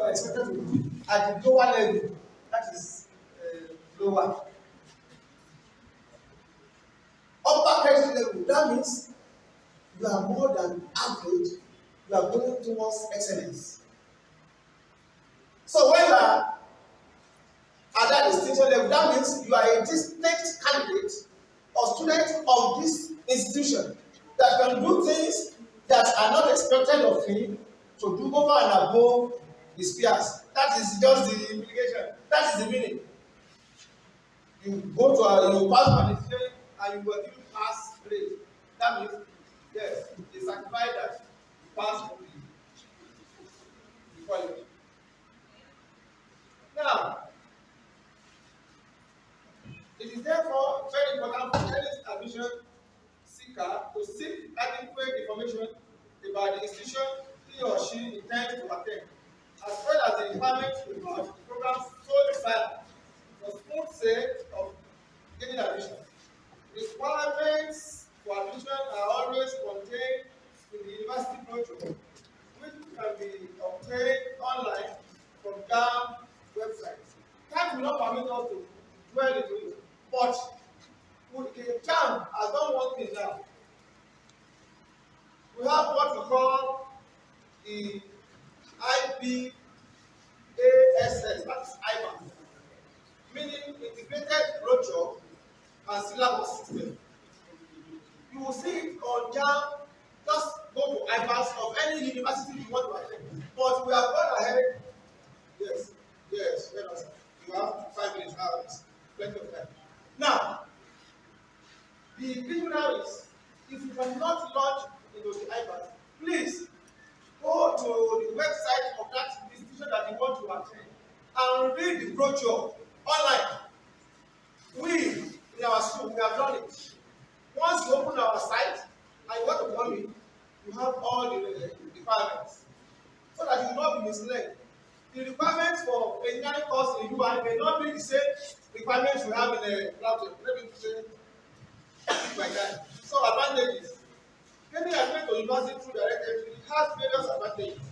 are expected to do at the lower level. That is lower. Upper credit level, that means you are more than average, you are going towards excellence. So when you are at that distinction level, that means you are a distinct candidate or student of this institution that can do things that are not expected of him to do over and above his peers. That is just the implication. That is the meaning. You go to you pass validation and you were given pass grade. That means yes, they certify that you pass the quality. Now, it is therefore very important for any admission seeker to seek adequate information about the institution he or she intends to attend, as well as the requirements about the program's sole desire for smooth sale of gaining admission. Requirements for admission are always contained in the university brochure, which can be obtained online from GAM website. Time will not permit us to dwell into it, but the GAM has done one thing now. We have what we call the IBASS, that is IBAN, meaning integrated brochure and syllabus system. You will see it on JAM. Just go to IBAS of any university you want to attend. But we have gone ahead. Yes, let us. You have 5 minutes now. Plenty of time. Now, the issue now is, if you cannot lodge into the IBAS, please go to the website of that institution that you want to attend and read the brochure online. We, in our school, we have done it. Once you open our site and you want to come in, you have all the requirements so that you will not be misled. The requirements for engineering course in UI may not be the same requirements we have in a laptop. Let me say it like that. So, advantages. Getting admission to university through direct entry has various advantages.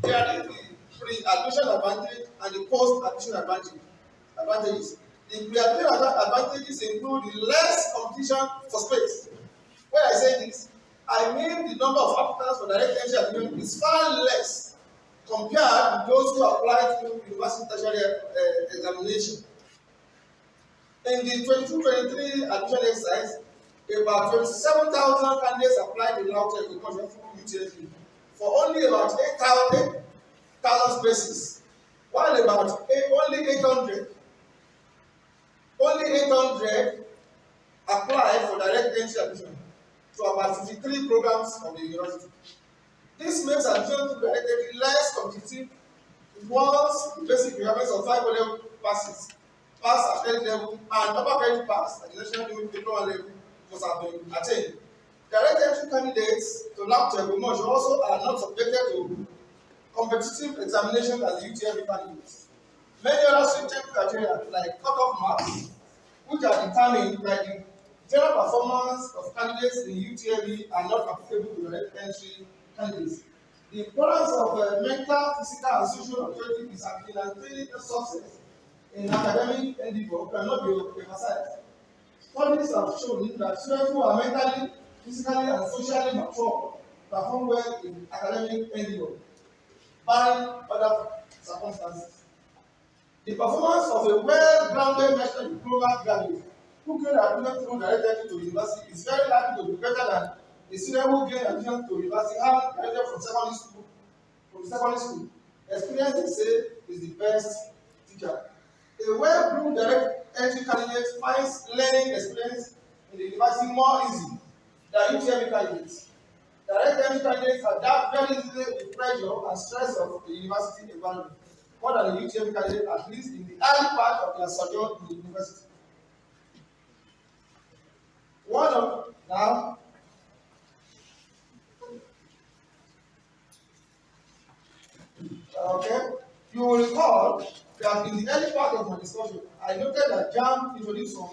There is the pre-admission advantage and the post-admission advantages. The pre-admission advantages include the less competition for space. When I say this, I mean the number of applicants for direct entry admission is far less compared to those who apply through university tertiary examination. In the 22-23 admission exercise, about 27,000 candidates applied in LAUTECH to control from UTME for only about 8,000 spaces, while about only 800 applied for direct entry admission to about 53 programs of the university. This makes admission to direct entry less competitive once the basic requirements of 5 level passes, pass at credit level, and upper credit pass at the national diploma level must have been attained. Direct entry candidates to LAUTECH also are not subjected to competitive examination as the UTME candidates. Many other stringent criteria like cut-off marks, which are determined by the general performance of candidates in UTME, are not applicable to direct entry candidates. The importance of mental, physical, and social authority is guaranteed success in academic endeavor cannot be emphasized. Studies have shown that students who are mentally, physically, and socially mature perform well in academic endeavor, barring other circumstances. The performance of a well-grounded national diploma graduate who gained admission through direct entry to university is very likely to be better than a student who gained admission to university having graduated from secondary school. Experience, they say, is the best teacher. A well-groomed direct entry candidate finds learning experience in the university more easy than UTME candidates. Direct entry candidates adapt very easily to the pressure and stress of the university environment, more than the UTME candidate, at least in the early part of their sojourn in the university. Now, okay, you will recall that in the early part of my discussion, I noted that JAM introduced some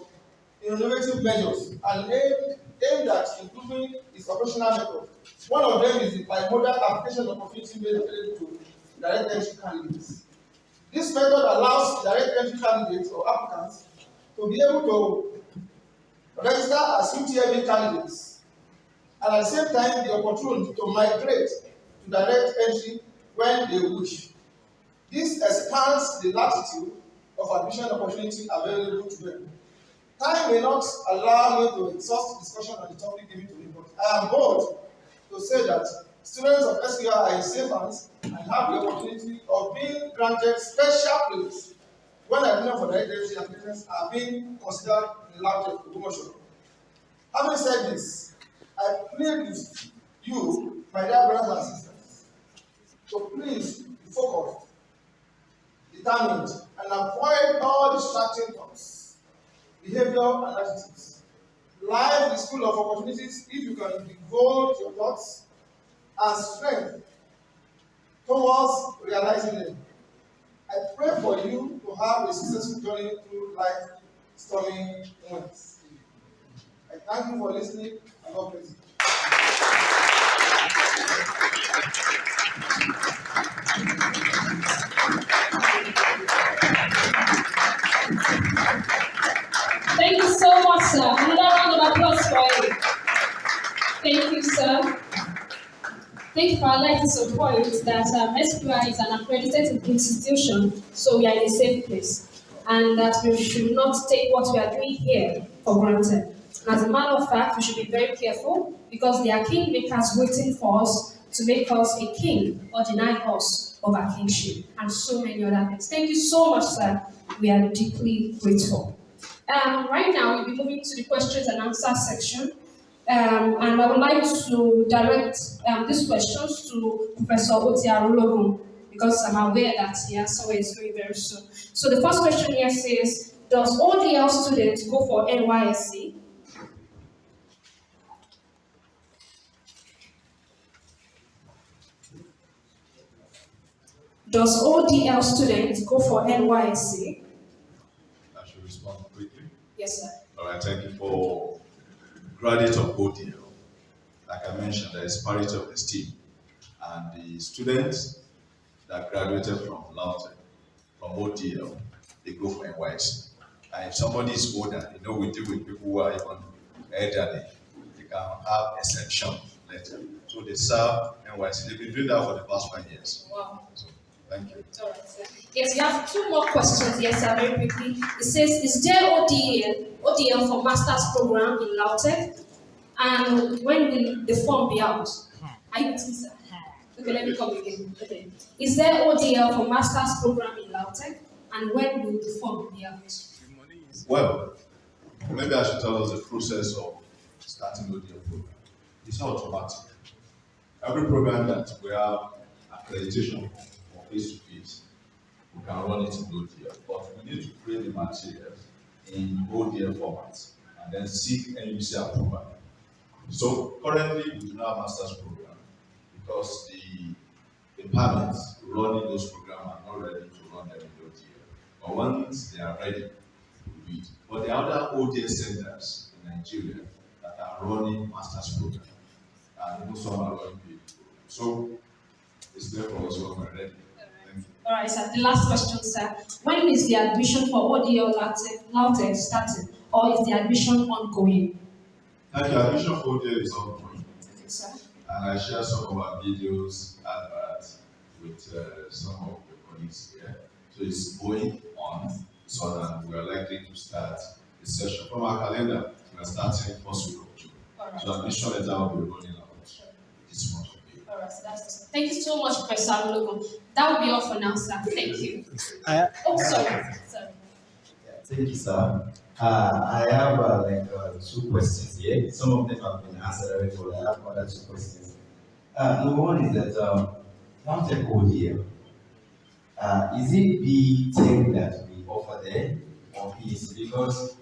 innovative measures and aimed at improving its operational method. One of them is the bimodal application opportunity made available to direct entry candidates. This method allows direct entry candidates or applicants to be able to register as UTME candidates and at the same time the opportunity to migrate to direct entry when they wish. This expands the latitude of admission opportunity available to them. Time may not allow me to exhaust discussion on the topic given to me, but I am bold to say that students of SKR are in safe hands and have the opportunity of being granted special place when admission for direct entry applications are being considered in LAUTECH promotion. Having said this, I plead with you, my dear brothers and sisters, to please be focused, determined, and avoid all distracting thoughts, behavior, and attitudes. Life is full of opportunities if you can devote your thoughts and strength towards realizing them. I pray for you to have a successful journey through life stormy moments. I thank you for listening and God bless you. Thank you so much, sir. Another round of applause for you. Thank you, sir. Thank you for highlighting some points that SQI is an accredited institution, so we are in a safe place, and that we should not take what we are doing here for granted. And as a matter of fact, we should be very careful because there are kingmakers waiting for us to make us a king or deny us of our kingship, and so many other things. Thank you so much, sir. We are deeply grateful. Right now, we'll be moving to the questions and answers section. And I would like to direct these questions to Professor Otiarulogun because I'm aware that he has somewhere is going very soon. So the first question here says, does ODL students go for NYSC? Does ODL students go for NYSC? I should respond quickly. Yes, sir. All right, thank you for graduate of ODL. Like I mentioned, there is parity of esteem, and the students that graduated from LAUTECH, from ODL, they go for NYSC. And if somebody is older, we deal with people who are even elderly, they can have exemption letter. So they serve NYSC. They've been doing that for the past 5 years. Wow. So, thank you. All right, sir. Yes, you have two more questions. Yes, sir, very quickly. It says, is there ODL for master's program in LAUTECH? And when will the form be out? Are you with me, sir? Okay, let me come again. Okay. Is there ODL for master's program in LAUTECH? And when will the form be out? Well, maybe I should tell us the process of starting ODL program. It's not automatic. Every program that we have accreditation for face-to-face, we can run it in ODL, but we need to create the materials in ODL formats and then seek NUC approval. So currently we do not have master's program because the permits running those programs are not ready to run them in ODL. But once they are ready, we do it. But there are other ODL centers in Nigeria that are running master's program, and even some are running PhD program. So it's there for us when we're ready. Thank you. All right, sir. The last question, sir. When is the admission for ODL LAUTECH starting, or is the admission ongoing? Thank you. Admission for ODL is ongoing. Okay, sir. And I share some of our videos, adverts with some of the colleagues here. So it's going on. So that we are likely to start the session. From our calendar, we are starting first week of June. Right. So admission letter will be running out this month. All right, so that's thank you so much, Professor Logo. That will be all for now, sir. Thank you. Oh, sorry. Yeah, thank you, sir. I have two questions here. Some of them have been answered already, but I have other two questions. Number one is that LAUTECH ODL, is it B10 that we offer there or PhD? Because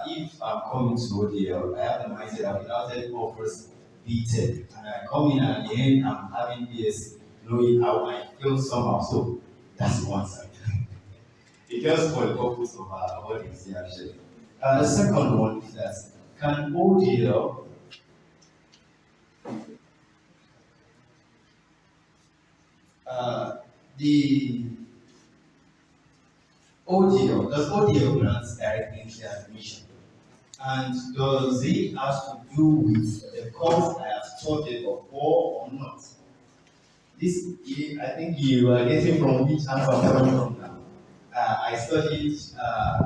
if I'm coming to ODL, I have the mindset that LAUTECH offers B10, and I come in and at the end I'm having BS, knowing how I feel somehow. So that's one side. It just for the purpose of our audience here, actually. The second one is that can ODL the ODL, does ODL grant direct entry admission? And does it have to do with the course I have studied before or not? This, I think you are getting from which answer I'm coming from now. I studied,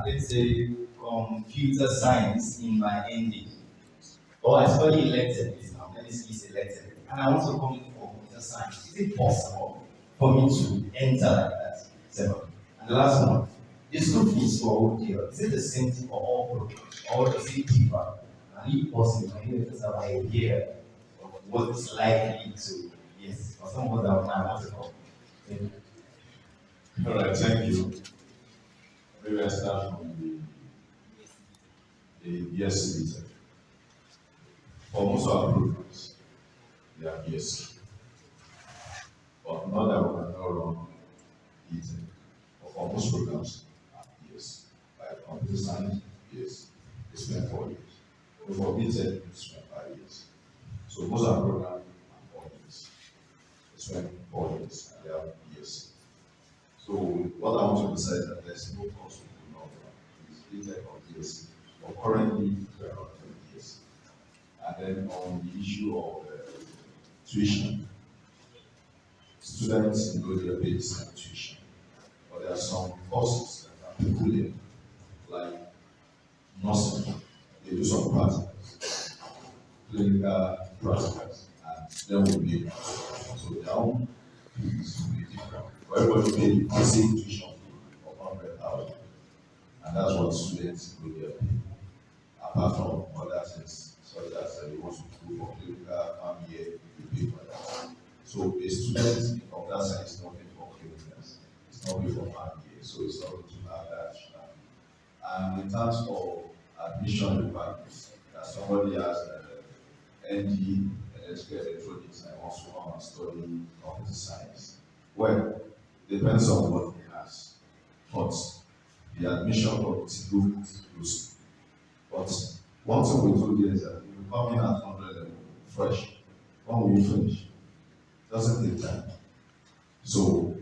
let's say, computer science in my ND. Or I studied electric now, let me see, it's electric. And I want to come in for computer science. Is it possible for me to enter like that? Seven. And the last one, the school fees for ODL, is it the same thing for all programs? Or is it different? And if possible, can you let us have an idea of what is likely to, yes, or some other I want to come? Thank you. All right, thank you. Maybe I start from the yes meter. For most of our programs, they are yes. But not that we cannot run eating. But for most programs, yes. Like computer science, yes. They spend 4 years. But for BTEC, they spend 5 years. So most of our programs are 4 years. They spend 4 years and they have years. So what I want to emphasize is that there's no cost we do not run. It's BTEC or BSc. But currently, we are on 20 years. And then on the issue of tuition, students know their base and tuition, but there are some courses that are peculiar, like nursing. They do some practicals, clinical practicals, and then will be so their own fees will be different. For everybody pay the same tuition fee of 100,000, and that's what students know their pay. Apart from other things, such as you want to do for clinical, family, you pay for that. So a student of that science is not paid for clinicals, it's not paid for family, so it's not going to have that. And in terms of admission requirements, that somebody has ND, electrical electronics, and also want to study computer science. Well, depends on what he has. But the admission committee goes. But one thing we do here is that if you come in at 100 level, fresh, when will you finish? It doesn't take time. So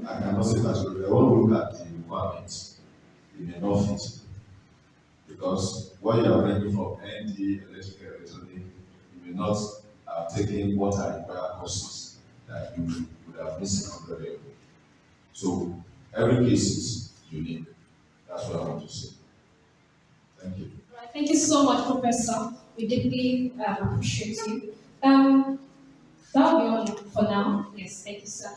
I cannot say that when we look at the requirements, it may not fit. Because what you are bringing from ND, electrical, electronic, you may not have taken what are required courses that you would have missed on the level. So every case is unique. That's what I want to say. Thank you. Right, thank you so much, Professor. We deeply appreciate you. That'll be all for now. Yes, thank you, sir.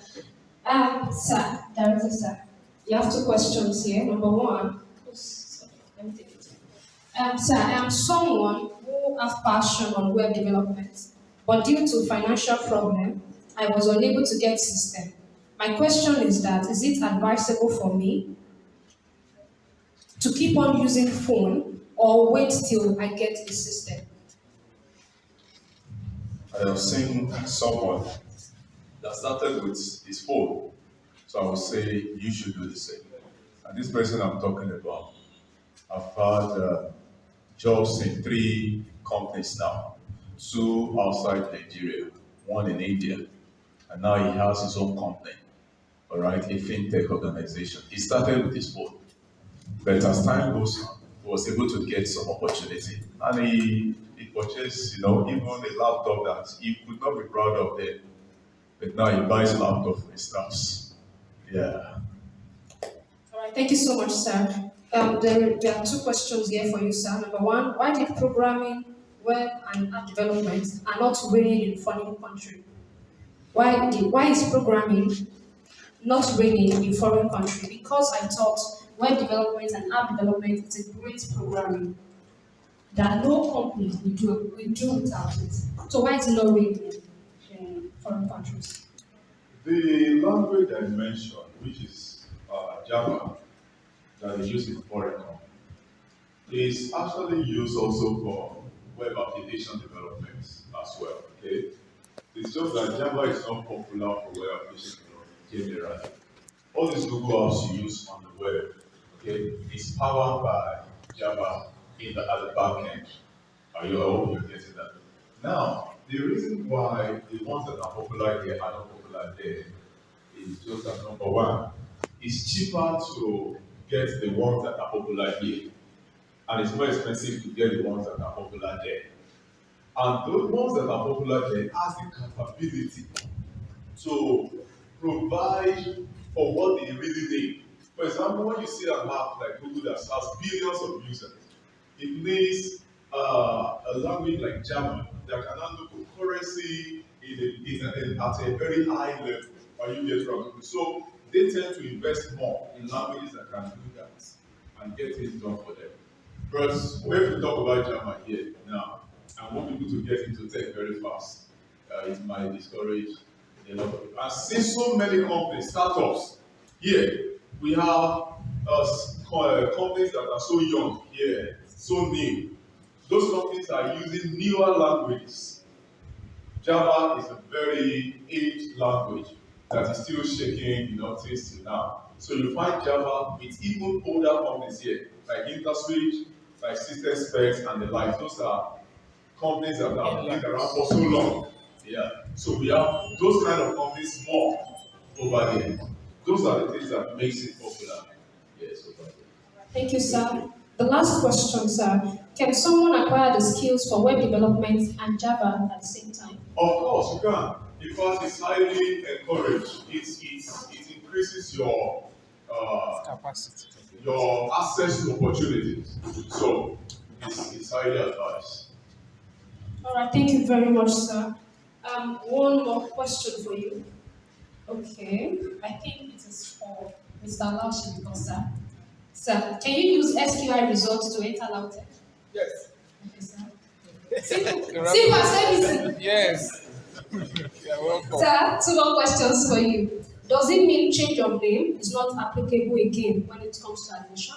Sir, Director, sir, you have 2 questions here. Number 1, let me take it. Sir, I am someone who has passion on web development, but due to financial problem, I was unable to get system. My question is that, is it advisable for me to keep on using phone or wait till I get the system? I have seen someone that started with his phone, so I would say you should do the same. And this person I'm talking about, I've had jobs in 3 companies now, 2 outside Nigeria, 1 in India, and now he has his own company, all right, a fintech organization. He started with his phone, but as time goes on, he was able to get some opportunity, and he purchased, even a laptop that he could not be proud of then, but now he buys a laptop for his spouse. Yeah. All right, thank you so much, sir. There are 2 questions here for you, sir. Number 1, why did programming, web, and app development are not reigning in foreign country? Why is programming not reigning in foreign country? Because I thought web development and app development is a great programming that no company will do without it. So why is it not reigning in foreign countries? The language I mentioned, which is Java, that is used in foreign countries, is actually used also for web application development as well. Okay, it's just that Java is not popular for web application development generally. All these Google apps you use on the web, okay, is powered by Java at the back end. I hope you're getting that. Now, the reason why the ones that are popular here are not popular there is just that number one, it's cheaper to get the ones that are popular here, and it's more expensive to get the ones that are popular there. And those ones that are popular there has the capability to provide for what they really need. For example, when you see a map like Google that has billions of users, it needs a language like German that can handle concurrency at a very high level. Are you get from Google? So they tend to invest more in languages that can do that and get things done for them. But when we talk about German here now, I want people to get into tech very fast. It might discourage a lot of people. And since so many companies, startups, here, we have companies that are so young here, so new. Those companies are using newer languages. Java is a very aged language that is still shaking, things till now. So you find Java with even older companies here, like InterSwitch, like System Specs, and the like. Those are companies that have been around for so long. Yeah. So we have those kind of companies more over there. Those are the things that makes it popular. Yes, over there. Thank you, sir. The last question, sir. Can someone acquire the skills for web development and Java at the same time? Of course, you can. In fact, it's highly encouraged. It increases your Capacity. your access to opportunities. So it's highly advised. All right, thank you very much, sir. One more question for you. Okay, I think it is for Mr. Laushi, sir. Sir, can you use SQI results to enter LAUTECH? Yes. Okay, sir. Simple service. Yes. You're welcome. Sir, two more questions for you. Does it mean change of name is not applicable again when it comes to admission?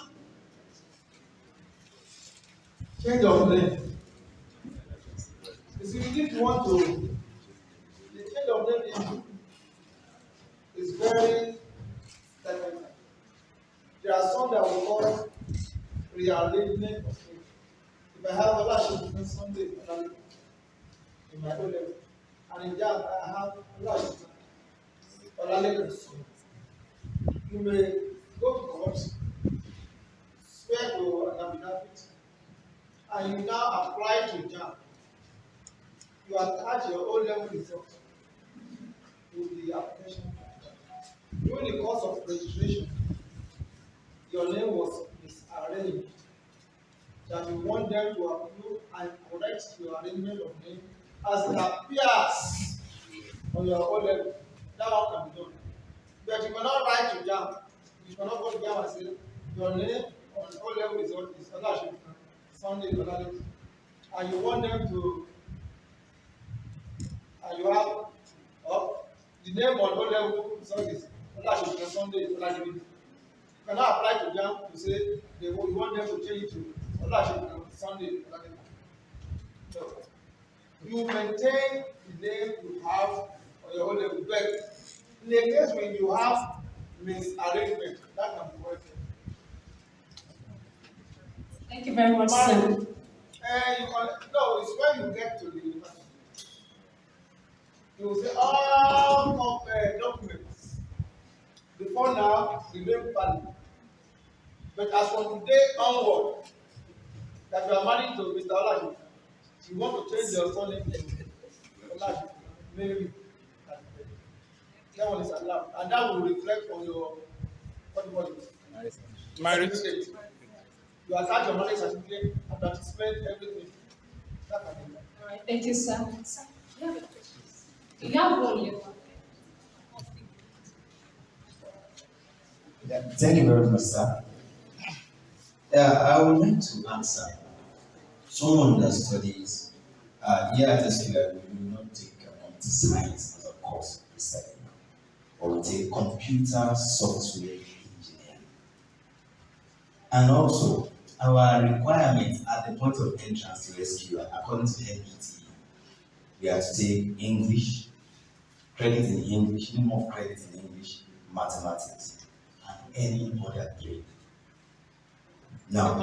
Change of name. You see, if you want to, the change of name is very technical. There are some that we call rearrangement of name. If I have a large Sunday in my O level, and in that I have a large you may go to the website, swear to an affidavit, and you now apply to JAM. You attach your own level results to the application. During the course of registration, your name was misarranged. That you want them to approve and correct your arrangement of name as it appears on your own level. That one can be done. But you cannot write to JAM. You cannot go to JAM and say your name on O level is scholarship Sunday scholarship, and you want them to, and you have the name on O level Sunday scholarship Sunday scholarship. You cannot apply to JAM to say you want them to change it to scholarship Sunday scholarship. No. You maintain the name you have on your O level, but in the case when you have misarrangement, that can be corrected. Thank you very much, sir. No, it's when you get to the university. You will say all documents before now remain valid. But as from today onward, that you are married to Mr. Olaji, you want to change your surname to Olaji, maybe. That one is allowed, and that will reflect on your body. Marriage. You attach your marriage certificate, advertisement, everything. That can be done. All right, thank you, sir. Sir, you have a question. You have one here. Yeah, thank you very much, sir. I would like to answer someone that studies here at SQI, we do not take computer science as a course precisely, or we take computer software engineering. And also, our requirements at the point of entrance to SQI, according to NPT, we have to take English, credit in English, minimum of credit in English, mathematics, and any other trade. Now,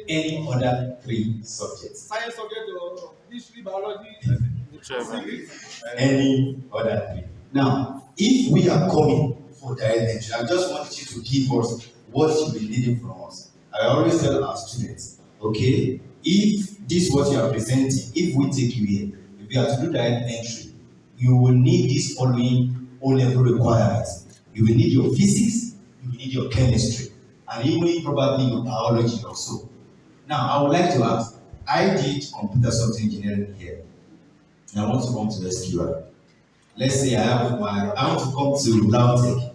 any other three subjects. Science subject or history, biology, Whichever. physics. Any other three. Now, if we are coming for direct entry, I just want you to give us what you will needing from us. I always tell our students, okay, if this is what you are presenting, if we take you here, if you are to do direct entry, you will need these following O-level requirements. You will need your physics, you will need your chemistry, and even probably your biology also. Now, I would like to ask, I did computer software engineering here, and I want to come to SQL. Let's say I want to come to Lautech.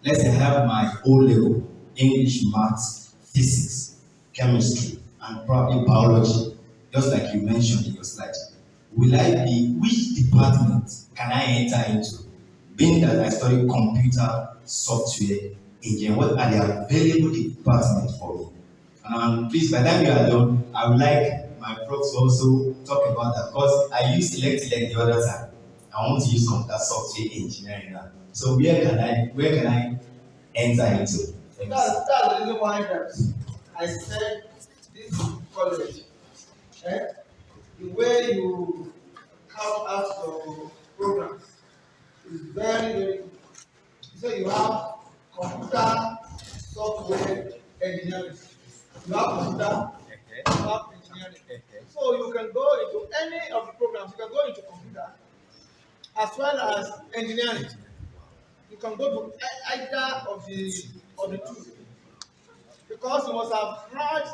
Let's say I have my O-level, English, Maths, Physics, Chemistry, and probably Biology, just like you mentioned in your slide. Which department can I enter into? Being that I study computer software engineering, what are the available departments for me? And please, by the time you are done, I would like my prof to also talk about that because I used elect the other time. I want to use computer software engineering now. So where can I enter into? That's the reason why that I said this college, the way you count out your programs is very, very good. So you have computer software engineering, you have computer, you have engineering. So you can go into any of the programs, you can go into computer as well as engineering. You can go to either of the two because you must have had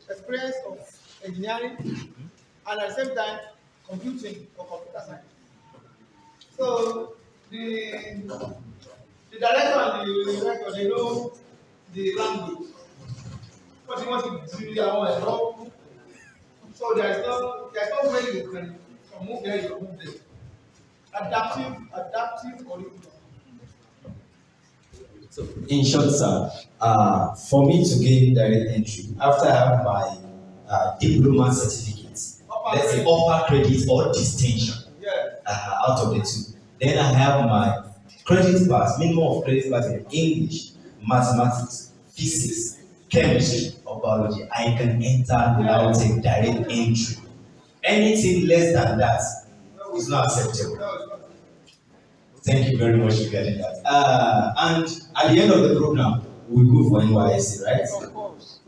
experience of engineering and at the same time computing or computer science. So the director and the director, they know the language. What you want to do, so there's no way you can move there, you move there. Adaptive curriculum. So, in short, sir, for me to gain direct entry, after I have my diploma certificate, let's say upper credit or distinction, out of the two, then I have my credit pass, minimum of credit pass in English, mathematics, physics, chemistry, or biology. I can enter without a direct entry. Anything less than that is not acceptable. Thank you very much regarding that. And at the end of the program, we go for NYSC, right? Of course.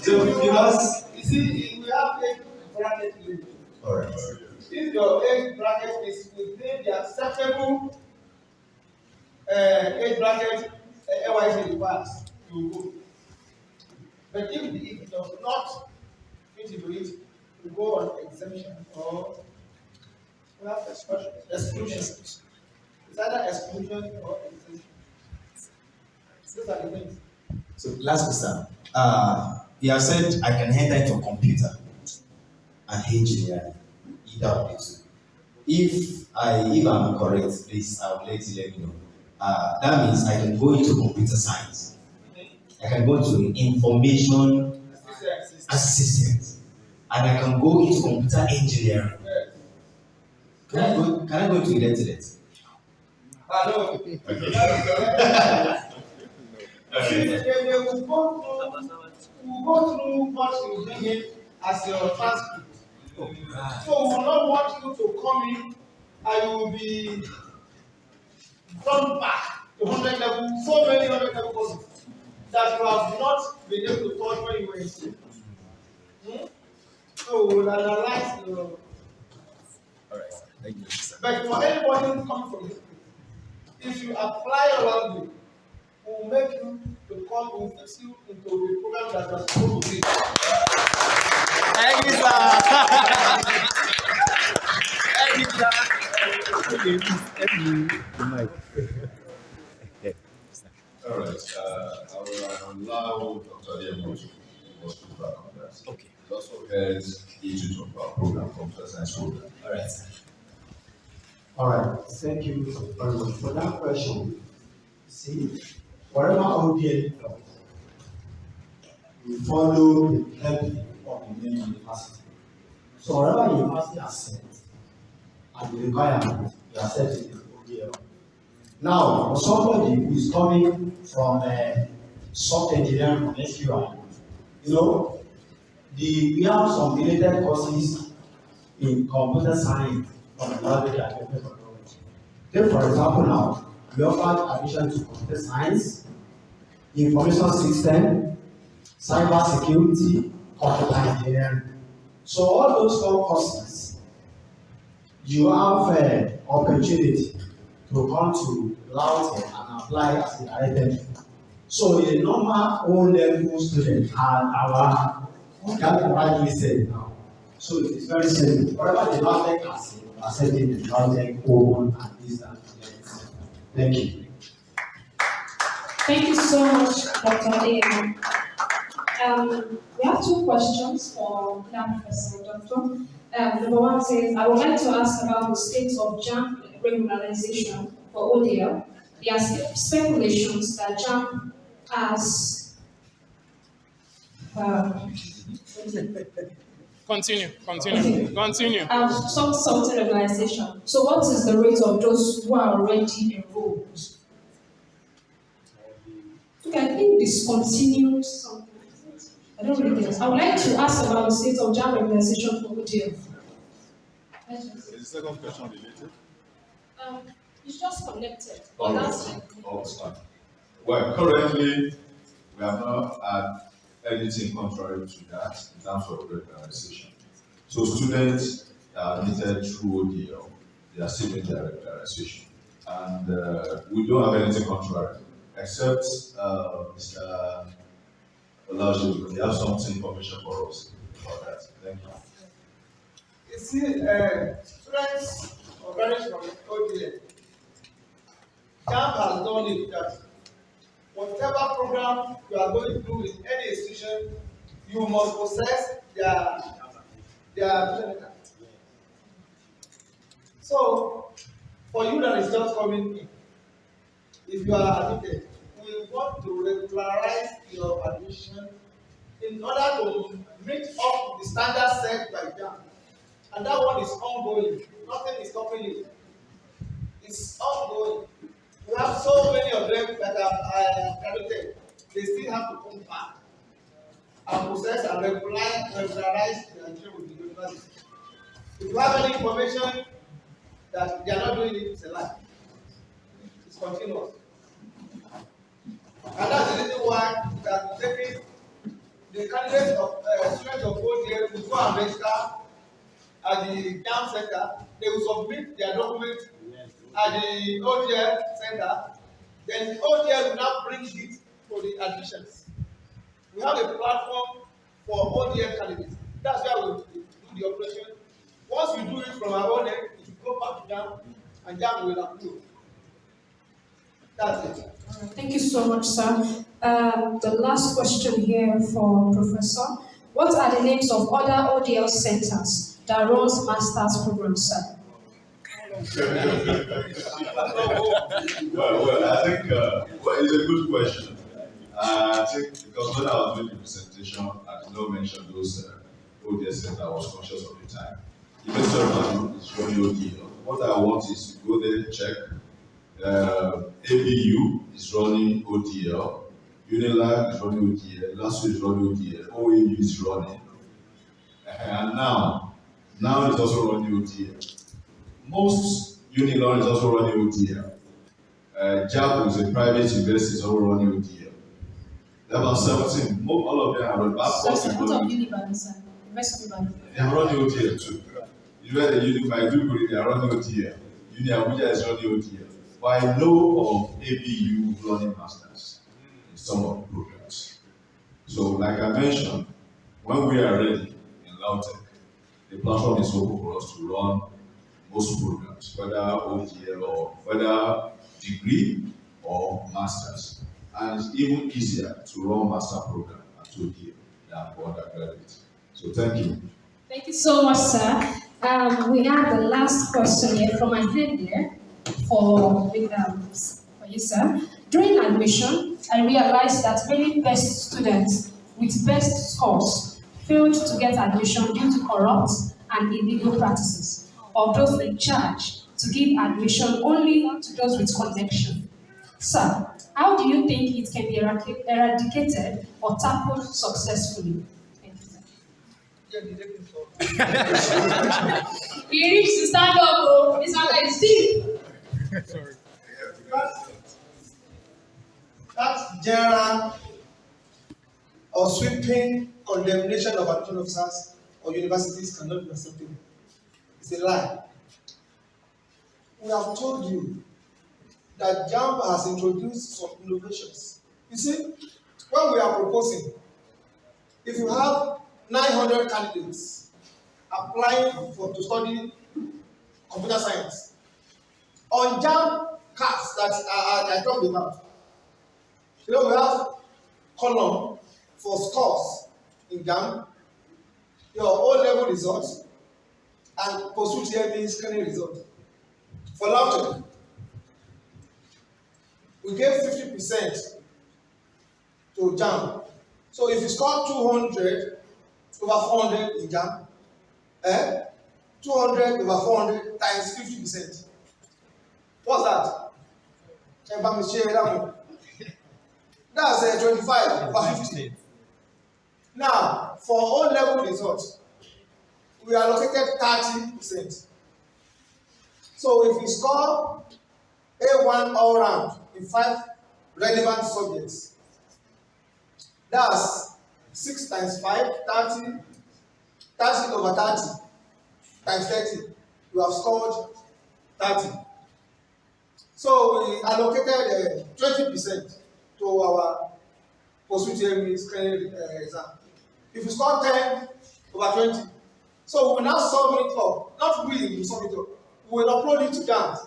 So because you see, we have age bracket limit. all right. If your age bracket is within the acceptable age bracket, NYSC requires, you will go. But if it does not fit into it, you go on exemption or we have exclusion. It's either exclusion or exemption. Those are the things. So last question. You have said I can enter into computer and engineering, either of the two. If I'm correct, please I will let you know. That means I can go into computer science. I can go to information assistance, and I can go into computer engineering. Can I go into electric? No. They will go through what you bring in as your transcript. So we will not want you to come in and you will be drawn back to 100 level, so many 100 level courses that you have not been able to touch when you were in school. So we will analyze your. Alright, thank you, sir. But for anybody who comes from this place, if you apply your language, we will make you to come, we will fix you into the program that you are supposed to be. Thank you, sir. Thank you, sir. All right. I will allow Dr. Ademo to go back on that. Okay. He also heads each of our program, computer science program. Alright. All right, thank you very much for that question. See, wherever OPL does, we follow the template of the main university. So wherever university accepts and the requirement, you accept it in OPL. Now, for somebody who is coming from software engineering from SQI, we have some related courses in computer science from another different technology. Take for example now, we offer admission to computer science, information system, cyber security, computer engineering. So all those 4 courses, you have opportunity to come to Laute and apply as a direct entry. So a normal O-level student and our rightly said now. So it is very simple. Whatever the Laute can say, we are setting the Laute open and distant. Thank you. Thank you so much, Dr. A. We have 2 questions for Professor Doctor. Number 1 says, I would like to ask about the state of JAMB regularization for ODL. There are speculations that JAMB has Continue. something regularization. So what is the rate of those who are already enrolled? Okay, I think discontinued something. I don't really get it. I would like to ask about the state of JAMB regularization for ODL. Is the second question related? It's just connected. All But right. that's All fine. Well, currently, we have not had anything contrary to that in terms of regularization. So students that are admitted through ODL, they are still in their regularization. And we don't have anything contrary, except Mr. Olajuwon, you have something information for us about that. Thank you. You see, students organized from ODA, JAMB has done it that whatever program you are going through in any institution, you must possess their admission card. So, for you that is just coming in, if you are admitted, we want to regularize your admission in order to meet up the standard set by JAMB. And that one is ongoing. Nothing is stopping you. It's ongoing. We have so many of them that are graduated. They still have to come back and process and regularize their entry with the university. If you have any information that they are not doing it, it's a lie. It's continuous. And that's the reason why we are taking the candidates of students of ODL who go and register at the JAMB center. They will submit their documents at the ODL center. Then ODL will now bring it for the admissions. We have a platform for ODL candidates. That's why we do the operation. Once we do it from our own end, it will go back to JAMB and JAMB will approve. That's it. Thank you so much, sir. The last question here for Professor. What are the names of other ODL centers that runs master's programs, sir? Well, I think it's a good question. I think because when I was doing the presentation, I did not mention those ODS centers. I was conscious of the time. The best one is running ODL. What I want is to go there, check. ABU is running ODL. Unilag is running ODL. LASU is running ODL. OAU is running. And now it's also running ODL. Most Unilag is also running ODL. JAB is a private university, is also running ODL. There are about 17. All of them are running. They are running ODL too. You know the Uni Maiduguri, they are running ODL. Uni Abuja is running ODL. But I know of ABU running masters in some of the programs. So, like I mentioned, when we are ready in LAUTECH, the platform is open for us to run most programs, whether ODL or whether degree or masters. And it's even easier to run master program at ODL than for undergraduates. So, thank you. Thank you so much, sir. We have the last question here from my hand here for you, sir. During admission, I realized that many best students with best scores failed to get admission due to corrupt and illegal practices of those in charge to give admission only to those with connection. Sir, how do you think it can be eradicated or tackled successfully? Thank you, sir. He reached to stand up, oh, this one guy is deep. That general or sweeping condemnation of admission officers or universities cannot be acceptable. It's a lie. We have told you that JAMB has introduced some innovations. You see, when we are proposing, if you have 900 candidates applying to study computer science, on JAMB cards that I talked about, we have column for scores in JAMB, your O-level results, and post-UTME scanning results. For LAUTECH, we gave 50% to JAMB. So if you score 200 over 400 in JAMB, 200 over 400 times 50%. What's that? That's 25 over 50. Now, for O-level results, we allocated 30%. So if you score A1 all round in 5 relevant subjects, that's 6 times 5, 30, 30 over 30 times 30. You have scored 30. So we allocated 20% to our post-UTME screening exam. If you score 10 over 20, so we will now submit up, not we will submit up, we will upload it to JAMB.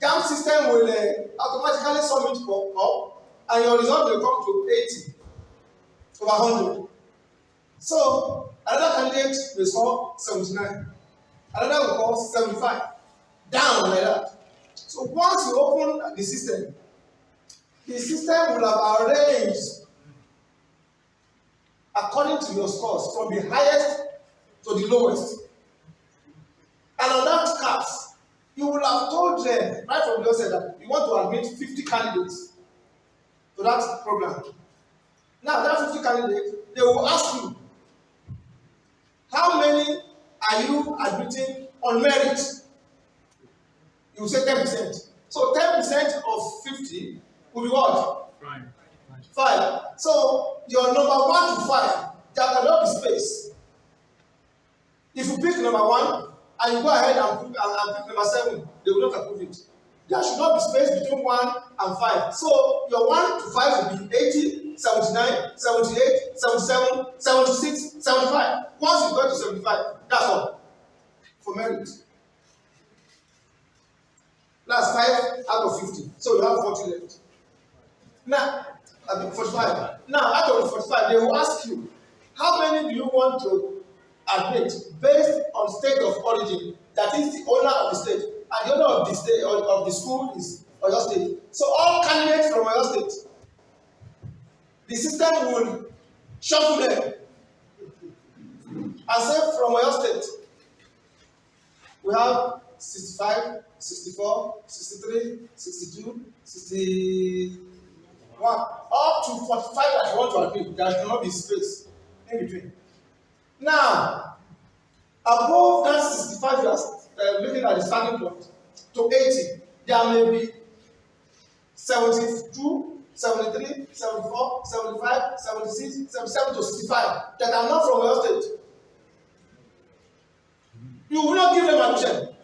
JAMB system will automatically submit up, and your result will come to 80 over 100. So another candidate will score 79, another will score 75, down like that. So once you open the system will have arranged according to your scores from the highest to the lowest. And on that cards, you will have told them right from the outset that you want to admit 50 candidates to that program. Now, that 50 candidates, they will ask you, how many are you admitting on merit? You will say 10%. So 10% of 50 will be what? 5. So your number 1 to 5, there cannot be space. If you pick number 1 and you go ahead and pick number 7, they will not approve it. There should not be space between 1 and 5. So your 1 to 5 will be 80, 79, 78, 77, 76, 75. Once you go to 75, that's all for merit. That's 5 out of 50. So you have 40 left. Now, 45. Now, out of the 45, they will ask you, how many do you want to admit based on state of origin? That is the owner of the state, and the owner of the state of the school is Oyo State. So all candidates from Oyo State, the system will shuffle them and say from Oyo State, we have 65, 64, 63, 62, 61, up to 45 that you want to admit. There should not be space in between. Now, above that 65 years, looking at the starting point, to 80, there may be 72, 73, 74, 75, 76, 77 to 65 that are not from your state. You will not give them admission.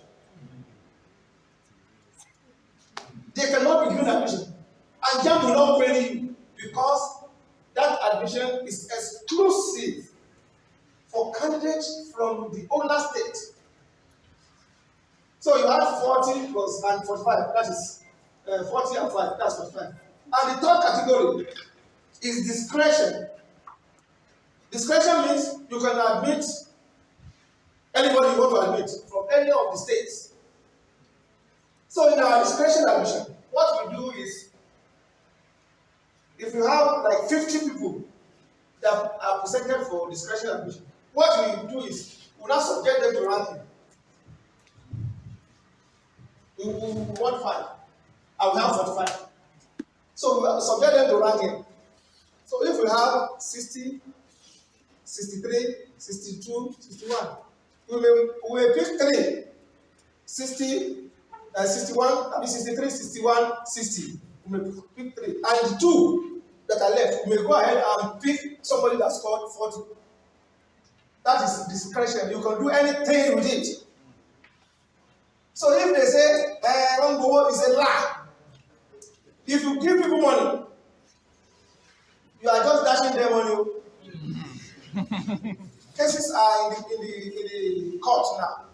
They cannot be given admission. And JAMB will not query you because that admission is exclusive for candidates from the owner state. So you have 40 plus and 45, that is 40 and 5, that's 45. And the third category is discretion. Discretion means you can admit anybody you want to admit from any of the states. So in our discretion admission, what we do is, if you have like 50 people that are presented for discretion admission, what we do is, we now subject them to ranking. We want 5, and we have 45. So we subject them to ranking. So if we have 60, 63, 62, 61. We may pick 3, 60, 61, I mean 63, 61, 60. We may pick 3. And the 2 that are left, we may go ahead and pick somebody that scored 40. That is discretion. You can do anything with it. So if they say, Rambo is a lie, if you give people money, you are just dashing them money. Cases are in the court now.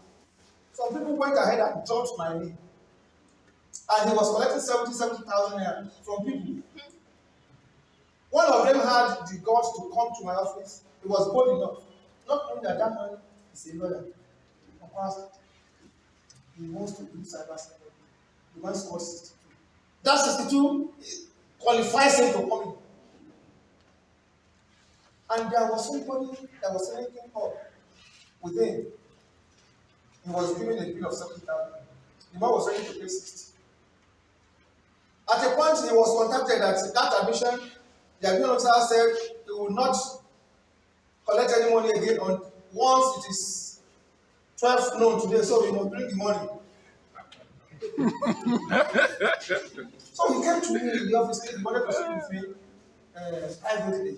Some people went ahead and jumped my name. And he was collecting 70,000 naira from people. One of them had the guts to come to my office. He was bold enough. Not knowing that that man is a lawyer. He wants to do cyber security. The man scored 62. That 62 qualifies him to come in. And there was somebody that was linking up with him. He was given a bill of 70,000. The man was ready to pay 60. At a point, he was contacted at that admission. The admission officer said he will not collect any money again once it is 12 noon today, so we must bring the money. So he came to me in the office, he wanted to speak with me privately.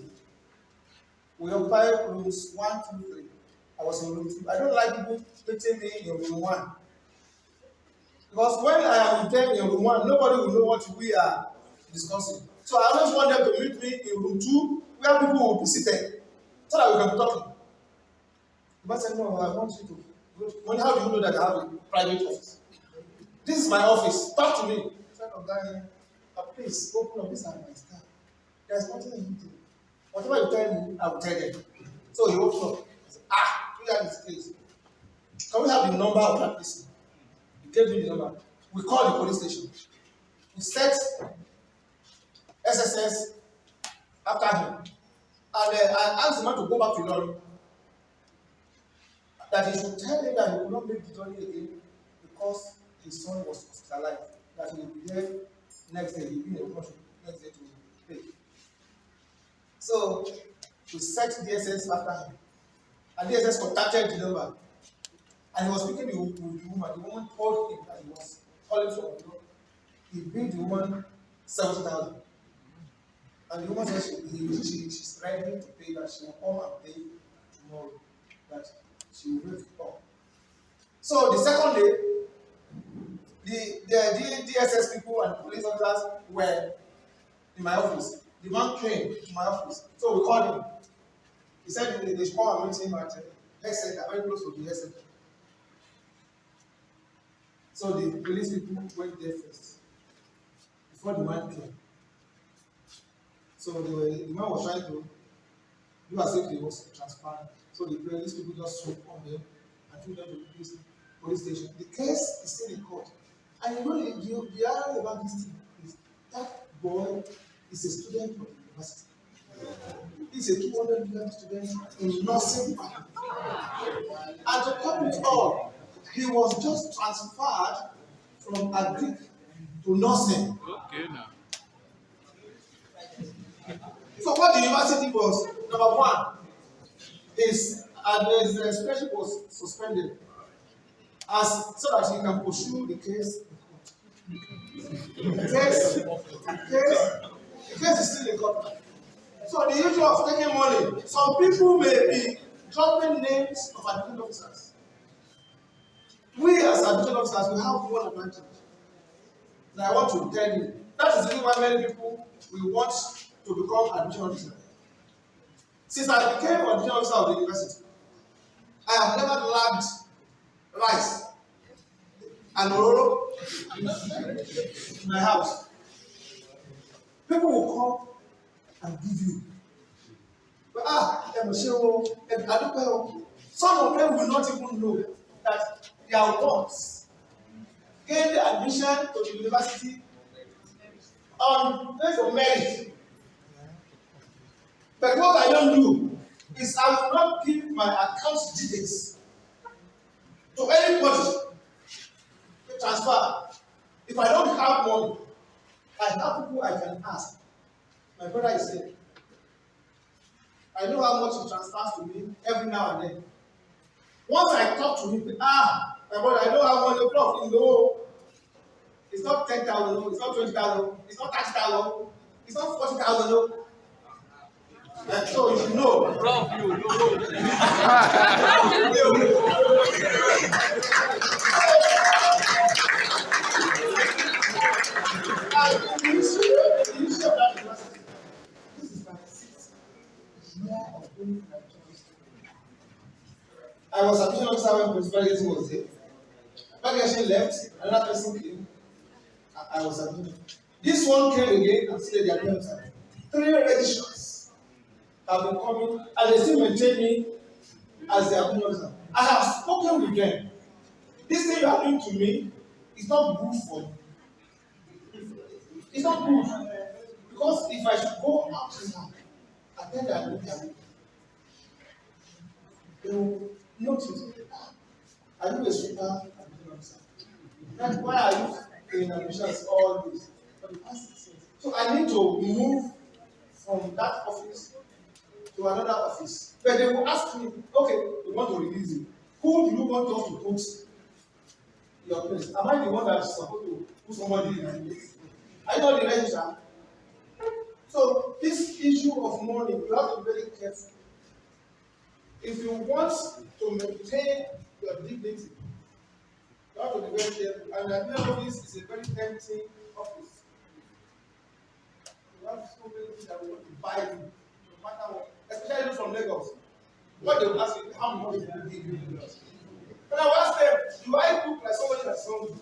We occupy rooms 1, 2, 3. I was in room 2. I don't like people meeting me in room 1. Because when I am with them in room 1, nobody will know what we are discussing. So I always want them to meet me in room 2, where people will be seated, so that we can be talking. The man said, no, I want you to. Well, how do you know that I have a private office? This is my office. Talk to me. I said, oh, guy, please open up, this is my staff. There's nothing you do. Whatever you tell me, I will tell them. So he opened up. He said, look at this place. Can we have the number of that person? He gave me the number. We called the police station. We set SSS after him. And I asked the man to go back to London. That he should tell him that he will not make the journey again because his son was hospitalized. That he will be there next day. He will be in a rush next day to pay. So we set DSS after him. And DSS contacted the number. And he was speaking with the woman. The woman told him that he was calling from the door. He billed the woman 70,000. And the woman said she's ready to pay, that she will come and pay tomorrow. That she will wait up. So the second day, the DSS people and police officers were in my office. The man came to my office. So we called him. He said they should come and meet him at health center, very close to the health center. So the police people went there first, before the man came. So the man was trying to do as if he was transparent. So the police people just swooped on them and took them to the police station. The case is still in court. And you know the irony about this thing is that boy is a student of the university. He's a 200 student in nursing. And to top it all, he was just transferred from agric to nursing. Okay, now. So what the university was, number one, his education was suspended so that he can pursue the case. The case is still in court. So the issue of taking money, some people may be dropping names of admitted officers. We as admitted officers, we have one advantage. And I want to tell you, that is the reason why many people will want to become admission officer. Since I became admission officer of the university, I have never lacked rice and ororo in my house. People will come and give you. But some of them will not even know that their works gain the admission to the university on basis of merit. But what I don't do is I will not give my account details to anybody to transfer. If I don't have money, I have people I can ask. My brother is saying, I know how much he transfers to me every now and then. Once I talk to him, my brother, I know how much the prof is low. It's not 10,000, it's not 20,000, it's not 30,000, it's not 40,000. So you should know. Prof, you. The issue of that university, this is my 6th year of doing my journalist. I was admission officer when Principal Getting was there. When Getting left, another person came. I was admitted. This one came again and still the admission officer. 3 registrars have been coming and they still maintain me as the admission officer. I have spoken with them. This thing you are doing to me is not good for you. It's not good. Because if I should go out now, I think I look at it. They will notice. Are you a sweeper? That's why I use in admissions all this for the past 6 years. So I need to move from that office to another office. But they will ask me, okay, we want to release you. Who do you want us to put your place? Am I the one that's supposed to put somebody in my place? Are you not the registrar? So this issue of money, you have to be very careful. If you want to maintain your dignity, you have to be very careful. And the admin office is a very tempting office. You have so many things that want to buy you, no matter what. Especially from Lagos. What they will ask you, how much will you give you in Lagos? And I will ask them, do I look like somebody that's hungry?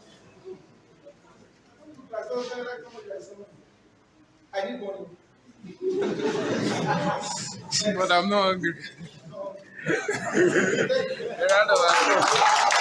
I don't look like somebody that's hungry. I need money. But I'm not hungry. No. Round of applause.